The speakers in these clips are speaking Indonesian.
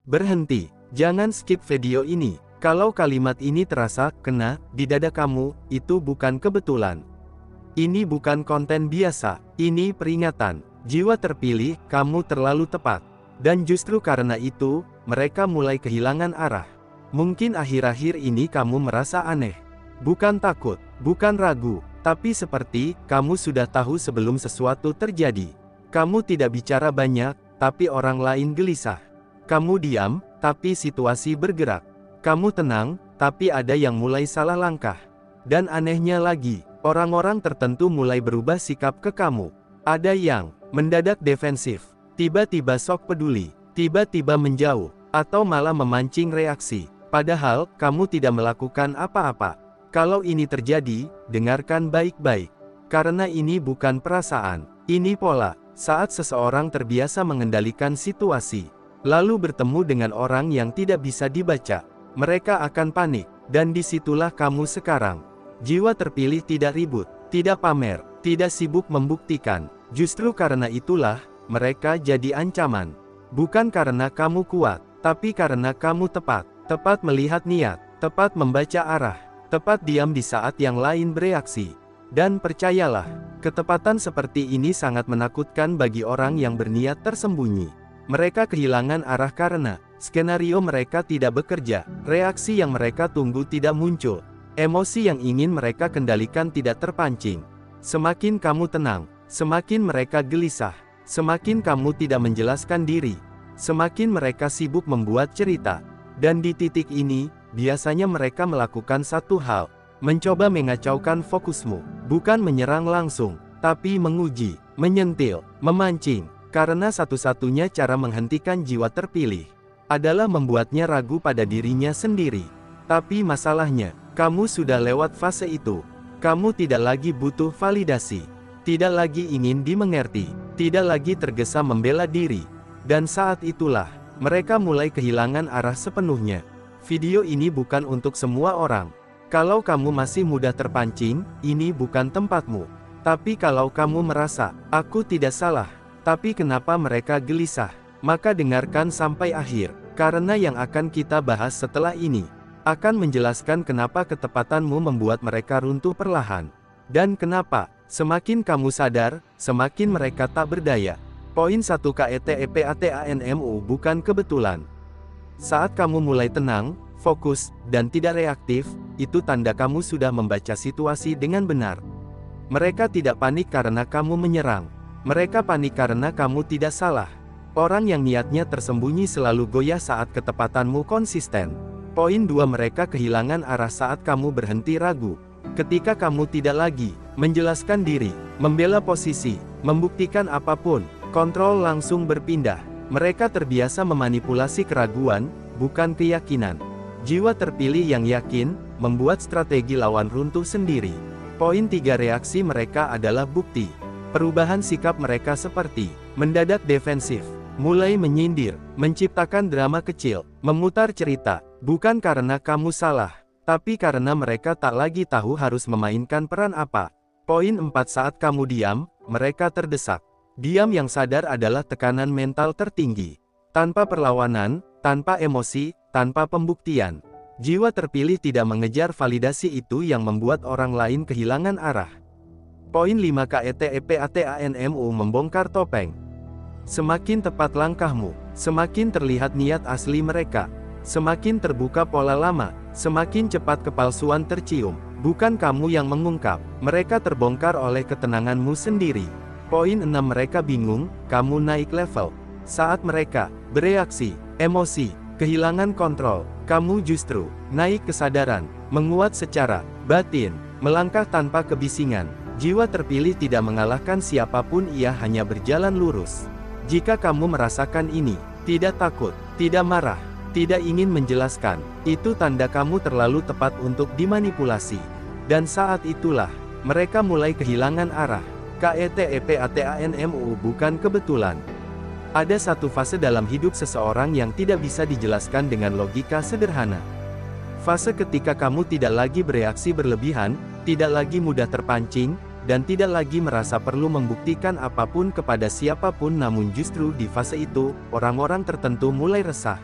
Berhenti. Jangan skip video ini. Kalau kalimat ini terasa kena di dada kamu, itu bukan kebetulan. Ini bukan konten biasa. Ini peringatan. Jiwa terpilih, kamu terlalu tepat. Dan justru karena itu, mereka mulai kehilangan arah. Mungkin akhir-akhir ini kamu merasa aneh. Bukan takut, bukan ragu, tapi seperti kamu sudah tahu sebelum sesuatu terjadi. Kamu tidak bicara banyak, tapi orang lain gelisah. Kamu diam, tapi situasi bergerak. Kamu tenang, tapi ada yang mulai salah langkah. Dan anehnya lagi, orang-orang tertentu mulai berubah sikap ke kamu. Ada yang mendadak defensif, tiba-tiba sok peduli, tiba-tiba menjauh, atau malah memancing reaksi. Padahal, kamu tidak melakukan apa-apa. Kalau ini terjadi, dengarkan baik-baik. Karena ini bukan perasaan, ini pola. Saat seseorang terbiasa mengendalikan situasi, lalu bertemu dengan orang yang tidak bisa dibaca, mereka akan panik, dan disitulah kamu sekarang. Jiwa terpilih tidak ribut, tidak pamer, tidak sibuk membuktikan. Justru karena itulah, mereka jadi ancaman. Bukan karena kamu kuat, tapi karena kamu tepat. Tepat melihat niat, tepat membaca arah, tepat diam di saat yang lain bereaksi. Dan percayalah, ketepatan seperti ini sangat menakutkan bagi orang yang berniat tersembunyi. Mereka kehilangan arah karena skenario mereka tidak bekerja, reaksi yang mereka tunggu tidak muncul, emosi yang ingin mereka kendalikan tidak terpancing. Semakin kamu tenang, semakin mereka gelisah, semakin kamu tidak menjelaskan diri, semakin mereka sibuk membuat cerita. Dan di titik ini, biasanya mereka melakukan satu hal, mencoba mengacaukan fokusmu, bukan menyerang langsung, tapi menguji, menyentil, memancing. Karena satu-satunya cara menghentikan jiwa terpilih adalah membuatnya ragu pada dirinya sendiri. Tapi masalahnya, kamu sudah lewat fase itu. Kamu tidak lagi butuh validasi, tidak lagi ingin dimengerti, tidak lagi tergesa membela diri. Dan saat itulah, mereka mulai kehilangan arah sepenuhnya. Video ini bukan untuk semua orang. Kalau kamu masih mudah terpancing, ini bukan tempatmu. Tapi kalau kamu merasa, aku tidak salah, tapi kenapa mereka gelisah? Maka dengarkan sampai akhir, karena yang akan kita bahas setelah ini akan menjelaskan kenapa ketepatanmu membuat mereka runtuh perlahan. Dan kenapa, semakin kamu sadar, semakin mereka tak berdaya. Poin 1 KETEPATANMU bukan kebetulan. Saat kamu mulai tenang, fokus, dan tidak reaktif, itu tanda kamu sudah membaca situasi dengan benar. Mereka tidak panik karena kamu menyerang. Mereka panik karena kamu tidak salah. Orang yang niatnya tersembunyi selalu goyah saat ketepatanmu konsisten. Poin 2 mereka kehilangan arah saat kamu berhenti ragu. Ketika kamu tidak lagi menjelaskan diri, membela posisi, membuktikan apapun, kontrol langsung berpindah. Mereka terbiasa memanipulasi keraguan, bukan keyakinan. Jiwa terpilih yang yakin, membuat strategi lawan runtuh sendiri. Poin 3 reaksi mereka adalah bukti. Perubahan sikap mereka seperti mendadak defensif, mulai menyindir, menciptakan drama kecil, memutar cerita, bukan karena kamu salah, tapi karena mereka tak lagi tahu harus memainkan peran apa. Poin 4 saat kamu diam, mereka terdesak. Diam yang sadar adalah tekanan mental tertinggi. Tanpa perlawanan, tanpa emosi, tanpa pembuktian. Jiwa terpilih tidak mengejar validasi itu yang membuat orang lain kehilangan arah. Poin 5 KETEPATANMU membongkar topeng. Semakin tepat langkahmu, semakin terlihat niat asli mereka. Semakin terbuka pola lama, semakin cepat kepalsuan tercium. Bukan kamu yang mengungkap, mereka terbongkar oleh ketenanganmu sendiri. Poin 6 mereka bingung, kamu naik level. Saat mereka bereaksi, emosi, kehilangan kontrol, kamu justru naik kesadaran, menguat secara batin, melangkah tanpa kebisingan. Jiwa terpilih tidak mengalahkan siapapun, ia hanya berjalan lurus. Jika kamu merasakan ini, tidak takut, tidak marah, tidak ingin menjelaskan, itu tanda kamu terlalu tepat untuk dimanipulasi. Dan saat itulah, mereka mulai kehilangan arah. KETEPATANMU bukan kebetulan. Ada satu fase dalam hidup seseorang yang tidak bisa dijelaskan dengan logika sederhana. Fase ketika kamu tidak lagi bereaksi berlebihan, tidak lagi mudah terpancing, dan tidak lagi merasa perlu membuktikan apapun kepada siapapun. Namun justru di fase itu, orang-orang tertentu mulai resah.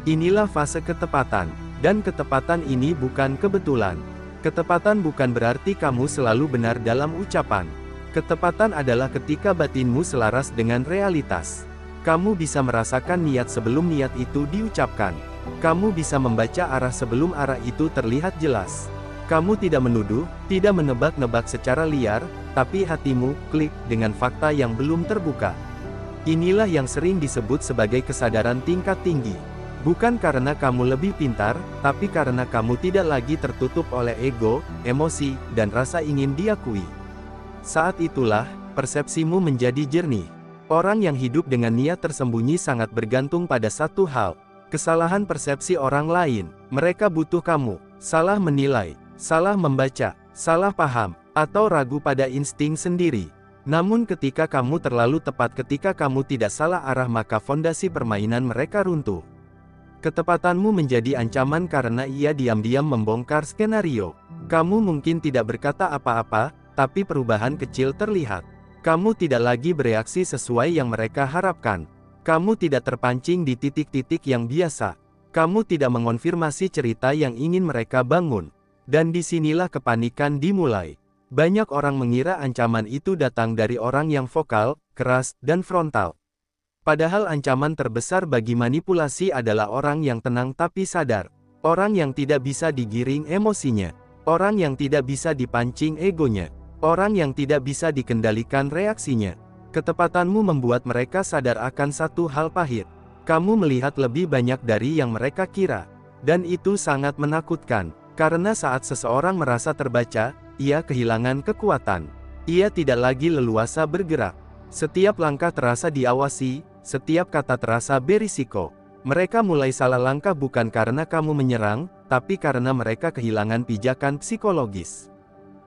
Inilah fase ketepatan. Dan ketepatan ini bukan kebetulan. Ketepatan bukan berarti kamu selalu benar dalam ucapan. Ketepatan adalah ketika batinmu selaras dengan realitas. Kamu bisa merasakan niat sebelum niat itu diucapkan. Kamu bisa membaca arah sebelum arah itu terlihat jelas. Kamu tidak menuduh, tidak menebak-nebak secara liar, tapi hatimu klik dengan fakta yang belum terbuka. Inilah yang sering disebut sebagai kesadaran tingkat tinggi. Bukan karena kamu lebih pintar, tapi karena kamu tidak lagi tertutup oleh ego, emosi, dan rasa ingin diakui. Saat itulah, persepsimu menjadi jernih. Orang yang hidup dengan niat tersembunyi sangat bergantung pada satu hal, kesalahan persepsi orang lain. Mereka butuh kamu salah menilai, salah membaca, salah paham, atau ragu pada insting sendiri. Namun ketika kamu terlalu tepat, ketika kamu tidak salah arah, maka fondasi permainan mereka runtuh. Ketepatanmu menjadi ancaman karena ia diam-diam membongkar skenario. Kamu mungkin tidak berkata apa-apa, tapi perubahan kecil terlihat. Kamu tidak lagi bereaksi sesuai yang mereka harapkan. Kamu tidak terpancing di titik-titik yang biasa. Kamu tidak mengonfirmasi cerita yang ingin mereka bangun. Dan disinilah kepanikan dimulai. Banyak orang mengira ancaman itu datang dari orang yang vokal, keras, dan frontal. Padahal ancaman terbesar bagi manipulasi adalah orang yang tenang tapi sadar. Orang yang tidak bisa digiring emosinya. Orang yang tidak bisa dipancing egonya. Orang yang tidak bisa dikendalikan reaksinya. Ketepatanmu membuat mereka sadar akan satu hal pahit. Kamu melihat lebih banyak dari yang mereka kira. Dan itu sangat menakutkan. Karena saat seseorang merasa terbaca, ia kehilangan kekuatan. Ia tidak lagi leluasa bergerak. Setiap langkah terasa diawasi, setiap kata terasa berisiko. Mereka mulai salah langkah bukan karena kamu menyerang, tapi karena mereka kehilangan pijakan psikologis.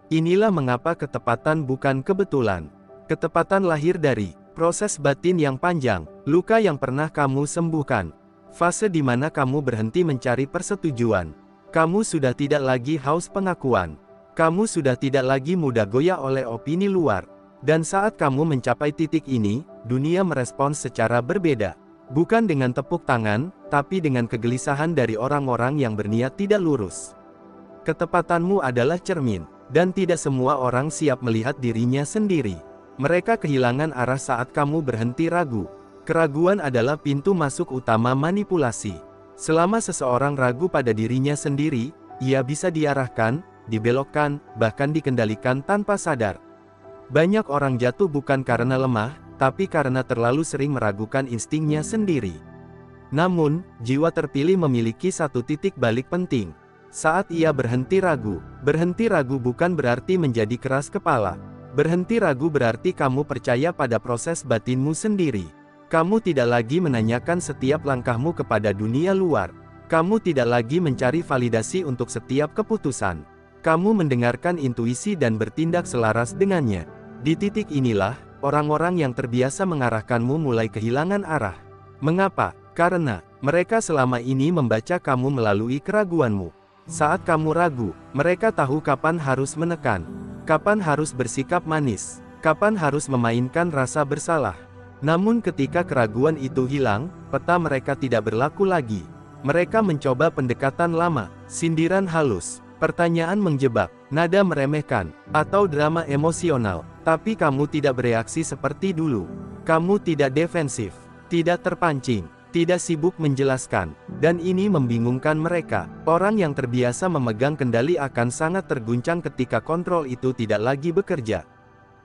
Inilah mengapa ketepatan bukan kebetulan. Ketepatan lahir dari proses batin yang panjang, luka yang pernah kamu sembuhkan, fase di mana kamu berhenti mencari persetujuan. Kamu sudah tidak lagi haus pengakuan. Kamu sudah tidak lagi mudah goyah oleh opini luar. Dan saat kamu mencapai titik ini, dunia merespons secara berbeda. Bukan dengan tepuk tangan, tapi dengan kegelisahan dari orang-orang yang berniat tidak lurus. Ketepatanmu adalah cermin, dan tidak semua orang siap melihat dirinya sendiri. Mereka kehilangan arah saat kamu berhenti ragu. Keraguan adalah pintu masuk utama manipulasi. Selama seseorang ragu pada dirinya sendiri, ia bisa diarahkan, dibelokkan, bahkan dikendalikan tanpa sadar. Banyak orang jatuh bukan karena lemah, tapi karena terlalu sering meragukan instingnya sendiri. Namun, jiwa terpilih memiliki satu titik balik penting. Saat ia berhenti ragu bukan berarti menjadi keras kepala. Berhenti ragu berarti kamu percaya pada proses batinmu sendiri. Kamu tidak lagi menanyakan setiap langkahmu kepada dunia luar. Kamu tidak lagi mencari validasi untuk setiap keputusan. Kamu mendengarkan intuisi dan bertindak selaras dengannya. Di titik inilah, orang-orang yang terbiasa mengarahkanmu mulai kehilangan arah. Mengapa? Karena mereka selama ini membaca kamu melalui keraguanmu. Saat kamu ragu, mereka tahu kapan harus menekan, kapan harus bersikap manis, kapan harus memainkan rasa bersalah. Namun ketika keraguan itu hilang, peta mereka tidak berlaku lagi. Mereka mencoba pendekatan lama, sindiran halus, pertanyaan menjebak, nada meremehkan, atau drama emosional. Tapi kamu tidak bereaksi seperti dulu. Kamu tidak defensif, tidak terpancing, tidak sibuk menjelaskan. Dan ini membingungkan mereka. Orang yang terbiasa memegang kendali akan sangat terguncang ketika kontrol itu tidak lagi bekerja.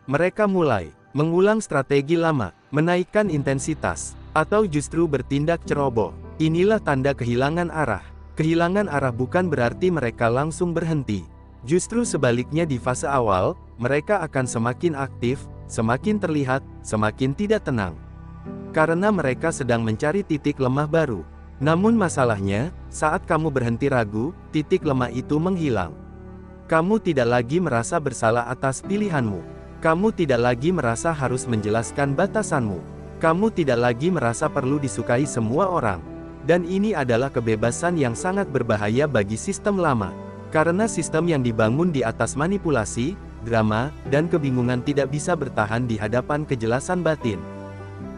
Mereka mulai mengulang strategi lama, menaikkan intensitas, atau justru bertindak ceroboh. Inilah tanda kehilangan arah. Kehilangan arah bukan berarti mereka langsung berhenti. Justru sebaliknya, di fase awal, mereka akan semakin aktif, semakin terlihat, semakin tidak tenang. Karena mereka sedang mencari titik lemah baru. Namun masalahnya, saat kamu berhenti ragu, titik lemah itu menghilang. Kamu tidak lagi merasa bersalah atas pilihanmu. Kamu tidak lagi merasa harus menjelaskan batasanmu. Kamu tidak lagi merasa perlu disukai semua orang. Dan ini adalah kebebasan yang sangat berbahaya bagi sistem lama. Karena sistem yang dibangun di atas manipulasi, drama, dan kebingungan tidak bisa bertahan di hadapan kejelasan batin.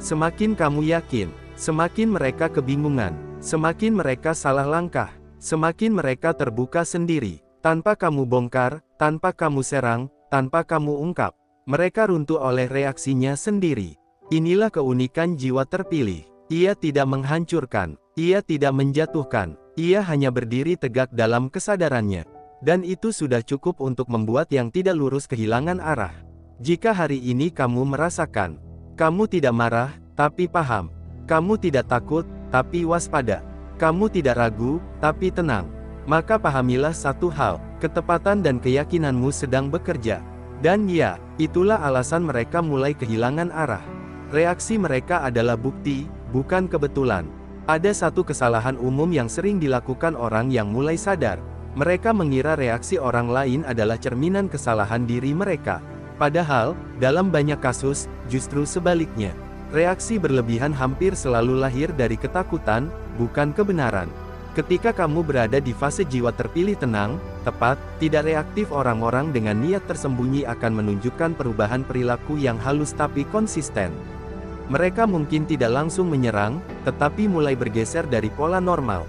Semakin kamu yakin, semakin mereka kebingungan. Semakin mereka salah langkah, semakin mereka terbuka sendiri. Tanpa kamu bongkar, tanpa kamu serang, tanpa kamu ungkap, mereka runtuh oleh reaksinya sendiri. Inilah keunikan jiwa terpilih. Ia tidak menghancurkan, ia tidak menjatuhkan, ia hanya berdiri tegak dalam kesadarannya. Dan itu sudah cukup untuk membuat yang tidak lurus kehilangan arah. Jika hari ini kamu merasakan, kamu tidak marah, tapi paham. Kamu tidak takut, tapi waspada. Kamu tidak ragu, tapi tenang. Maka pahamilah satu hal, ketepatan dan keyakinanmu sedang bekerja. Dan ya, itulah alasan mereka mulai kehilangan arah. Reaksi mereka adalah bukti, bukan kebetulan. Ada satu kesalahan umum yang sering dilakukan orang yang mulai sadar. Mereka mengira reaksi orang lain adalah cerminan kesalahan diri mereka. Padahal, dalam banyak kasus, justru sebaliknya. Reaksi berlebihan hampir selalu lahir dari ketakutan, bukan kebenaran. Ketika kamu berada di fase jiwa terpilih tenang, tepat, tidak reaktif, orang-orang dengan niat tersembunyi akan menunjukkan perubahan perilaku yang halus tapi konsisten. Mereka mungkin tidak langsung menyerang, tetapi mulai bergeser dari pola normal.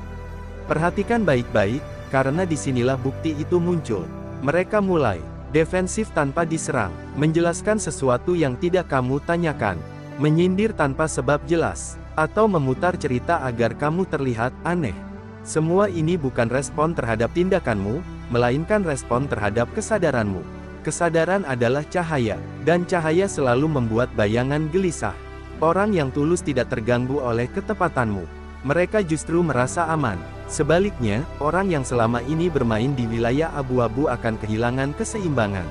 Perhatikan baik-baik, karena disinilah bukti itu muncul. Mereka mulai defensif tanpa diserang, menjelaskan sesuatu yang tidak kamu tanyakan, menyindir tanpa sebab jelas, atau memutar cerita agar kamu terlihat aneh. Semua ini bukan respon terhadap tindakanmu, melainkan respon terhadap kesadaranmu. Kesadaran adalah cahaya, dan cahaya selalu membuat bayangan gelisah. Orang yang tulus tidak terganggu oleh ketepatanmu. Mereka justru merasa aman. Sebaliknya, orang yang selama ini bermain di wilayah abu-abu akan kehilangan keseimbangan.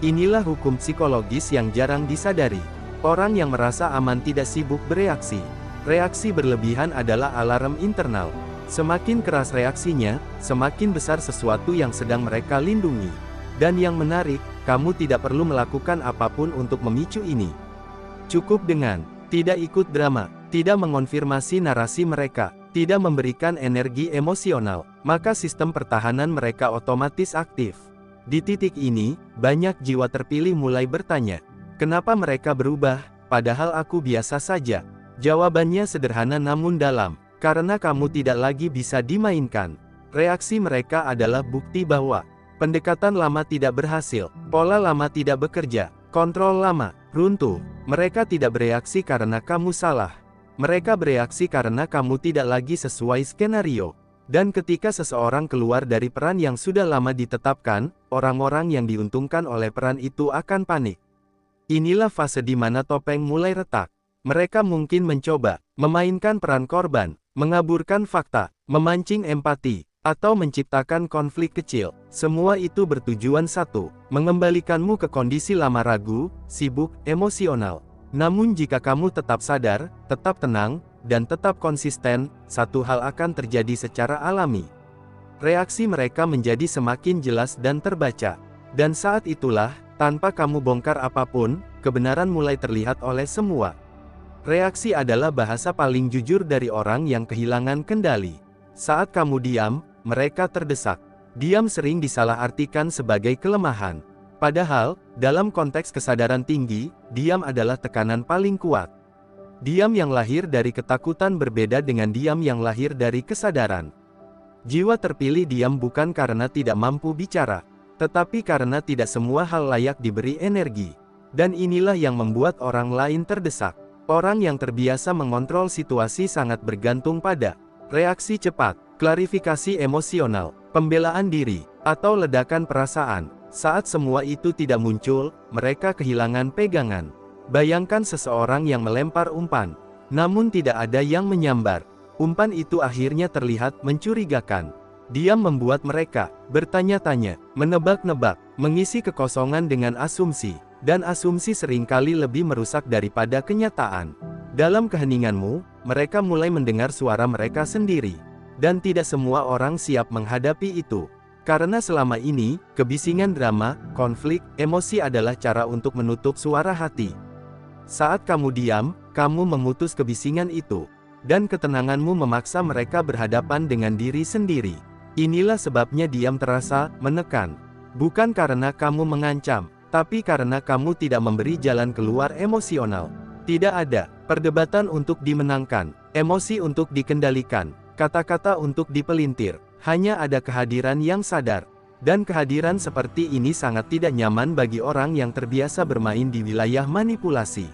Inilah hukum psikologis yang jarang disadari. Orang yang merasa aman tidak sibuk bereaksi. Reaksi berlebihan adalah alarm internal. Semakin keras reaksinya, semakin besar sesuatu yang sedang mereka lindungi. Dan yang menarik, kamu tidak perlu melakukan apapun untuk memicu ini. Cukup dengan tidak ikut drama, tidak mengonfirmasi narasi mereka, tidak memberikan energi emosional, maka sistem pertahanan mereka otomatis aktif. Di titik ini, banyak jiwa terpilih mulai bertanya, kenapa mereka berubah, padahal aku biasa saja? Jawabannya sederhana namun dalam. Karena kamu tidak lagi bisa dimainkan. Reaksi mereka adalah bukti bahwa pendekatan lama tidak berhasil, pola lama tidak bekerja, kontrol lama runtuh. Mereka tidak bereaksi karena kamu salah. Mereka bereaksi karena kamu tidak lagi sesuai skenario. Dan ketika seseorang keluar dari peran yang sudah lama ditetapkan, orang-orang yang diuntungkan oleh peran itu akan panik. Inilah fase di mana topeng mulai retak. Mereka mungkin mencoba memainkan peran korban, mengaburkan fakta, memancing empati, atau menciptakan konflik kecil. Semua itu bertujuan satu, mengembalikanmu ke kondisi lama ragu, sibuk, emosional. Namun jika kamu tetap sadar, tetap tenang, dan tetap konsisten, satu hal akan terjadi secara alami. Reaksi mereka menjadi semakin jelas dan terbaca. Dan saat itulah, tanpa kamu bongkar apapun, kebenaran mulai terlihat oleh semua. Reaksi adalah bahasa paling jujur dari orang yang kehilangan kendali. Saat kamu diam, mereka terdesak. Diam sering disalahartikan sebagai kelemahan. Padahal, dalam konteks kesadaran tinggi, diam adalah tekanan paling kuat. Diam yang lahir dari ketakutan berbeda dengan diam yang lahir dari kesadaran. Jiwa terpilih diam bukan karena tidak mampu bicara, tetapi karena tidak semua hal layak diberi energi. Dan inilah yang membuat orang lain terdesak. Orang yang terbiasa mengontrol situasi sangat bergantung pada reaksi cepat, klarifikasi emosional, pembelaan diri, atau ledakan perasaan. Saat semua itu tidak muncul, mereka kehilangan pegangan. Bayangkan seseorang yang melempar umpan, namun tidak ada yang menyambar. Umpan itu akhirnya terlihat mencurigakan. Diam membuat mereka bertanya-tanya, menebak-nebak, mengisi kekosongan dengan asumsi. Dan asumsi seringkali lebih merusak daripada kenyataan. Dalam keheninganmu, mereka mulai mendengar suara mereka sendiri. Dan tidak semua orang siap menghadapi itu. Karena selama ini, kebisingan drama, konflik, emosi adalah cara untuk menutup suara hati. Saat kamu diam, kamu memutus kebisingan itu. Dan ketenanganmu memaksa mereka berhadapan dengan diri sendiri. Inilah sebabnya diam terasa menekan. Bukan karena kamu mengancam, tapi karena kamu tidak memberi jalan keluar emosional. Tidak ada perdebatan untuk dimenangkan, emosi untuk dikendalikan, kata-kata untuk dipelintir, hanya ada kehadiran yang sadar. Dan kehadiran seperti ini sangat tidak nyaman bagi orang yang terbiasa bermain di wilayah manipulasi.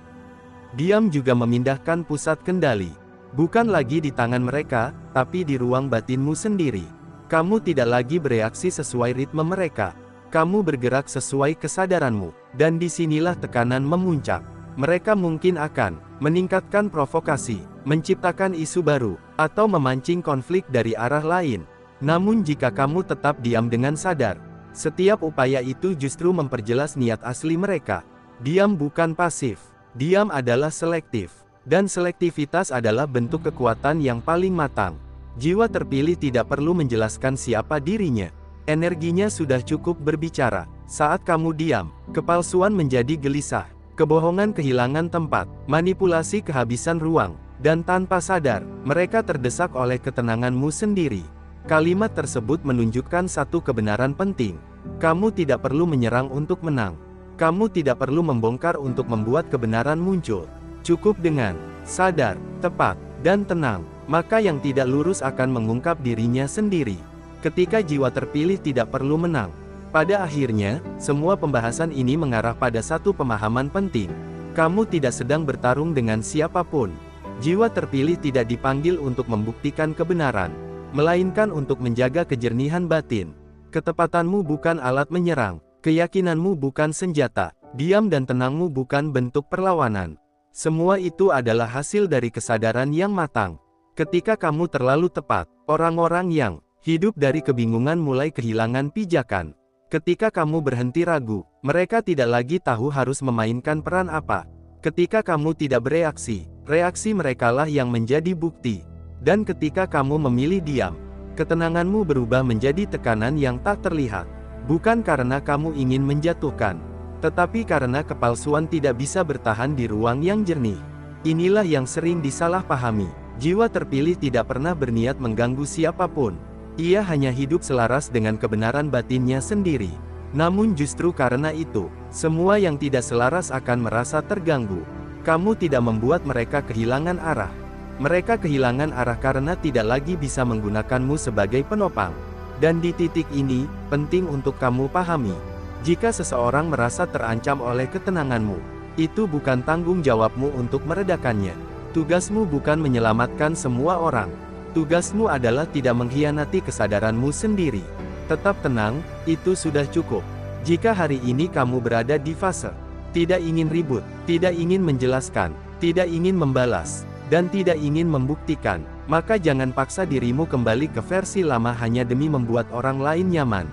Diam juga memindahkan pusat kendali. Bukan lagi di tangan mereka, tapi di ruang batinmu sendiri. Kamu tidak lagi bereaksi sesuai ritme mereka. Kamu bergerak sesuai kesadaranmu, dan disinilah tekanan memuncak. Mereka mungkin akan meningkatkan provokasi, menciptakan isu baru, atau memancing konflik dari arah lain. Namun jika kamu tetap diam dengan sadar, setiap upaya itu justru memperjelas niat asli mereka. Diam bukan pasif, diam adalah selektif. Dan selektivitas adalah bentuk kekuatan yang paling matang. Jiwa terpilih tidak perlu menjelaskan siapa dirinya. Energinya sudah cukup berbicara. Saat kamu diam, kepalsuan menjadi gelisah, kebohongan kehilangan tempat, manipulasi kehabisan ruang, dan tanpa sadar, mereka terdesak oleh ketenanganmu sendiri. Kalimat tersebut menunjukkan satu kebenaran penting. Kamu tidak perlu menyerang untuk menang. Kamu tidak perlu membongkar untuk membuat kebenaran muncul. Cukup dengan sadar, tepat, dan tenang, maka yang tidak lurus akan mengungkap dirinya sendiri. Ketika jiwa terpilih tidak perlu menang, pada akhirnya, semua pembahasan ini mengarah pada satu pemahaman penting. Kamu tidak sedang bertarung dengan siapapun. Jiwa terpilih tidak dipanggil untuk membuktikan kebenaran, melainkan untuk menjaga kejernihan batin. Ketepatanmu bukan alat menyerang, keyakinanmu bukan senjata, diam dan tenangmu bukan bentuk perlawanan. Semua itu adalah hasil dari kesadaran yang matang. Ketika kamu terlalu tepat, orang-orang yang hidup dari kebingungan mulai kehilangan pijakan. Ketika kamu berhenti ragu, mereka tidak lagi tahu harus memainkan peran apa. Ketika kamu tidak bereaksi, reaksi merekalah yang menjadi bukti. Dan ketika kamu memilih diam, ketenanganmu berubah menjadi tekanan yang tak terlihat. Bukan karena kamu ingin menjatuhkan, tetapi karena kepalsuan tidak bisa bertahan di ruang yang jernih. Inilah yang sering disalahpahami. Jiwa terpilih tidak pernah berniat mengganggu siapapun. Ia hanya hidup selaras dengan kebenaran batinnya sendiri. Namun justru karena itu, semua yang tidak selaras akan merasa terganggu. Kamu tidak membuat mereka kehilangan arah. Mereka kehilangan arah karena tidak lagi bisa menggunakanmu sebagai penopang. Dan di titik ini, penting untuk kamu pahami. Jika seseorang merasa terancam oleh ketenanganmu, itu bukan tanggung jawabmu untuk meredakannya. Tugasmu bukan menyelamatkan semua orang. Tugasmu adalah tidak mengkhianati kesadaranmu sendiri. Tetap tenang, itu sudah cukup. Jika hari ini kamu berada di fase tidak ingin ribut, tidak ingin menjelaskan, tidak ingin membalas, dan tidak ingin membuktikan, maka jangan paksa dirimu kembali ke versi lama hanya demi membuat orang lain nyaman.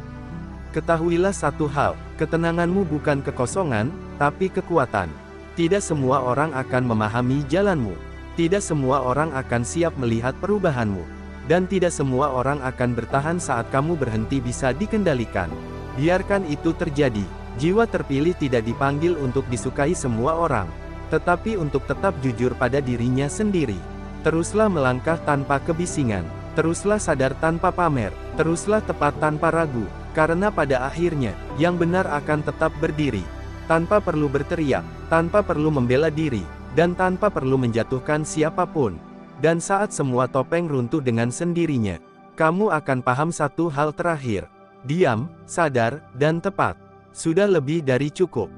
Ketahuilah satu hal, ketenanganmu bukan kekosongan, tapi kekuatan. Tidak semua orang akan memahami jalanmu. Tidak semua orang akan siap melihat perubahanmu. Dan tidak semua orang akan bertahan saat kamu berhenti bisa dikendalikan. Biarkan itu terjadi. Jiwa terpilih tidak dipanggil untuk disukai semua orang, tetapi untuk tetap jujur pada dirinya sendiri. Teruslah melangkah tanpa kebisingan. Teruslah sadar tanpa pamer. Teruslah tepat tanpa ragu. Karena pada akhirnya, yang benar akan tetap berdiri. Tanpa perlu berteriak, tanpa perlu membela diri, dan tanpa perlu menjatuhkan siapapun. Dan saat semua topeng runtuh dengan sendirinya, kamu akan paham satu hal terakhir. Diam, sadar, dan tepat. Sudah lebih dari cukup.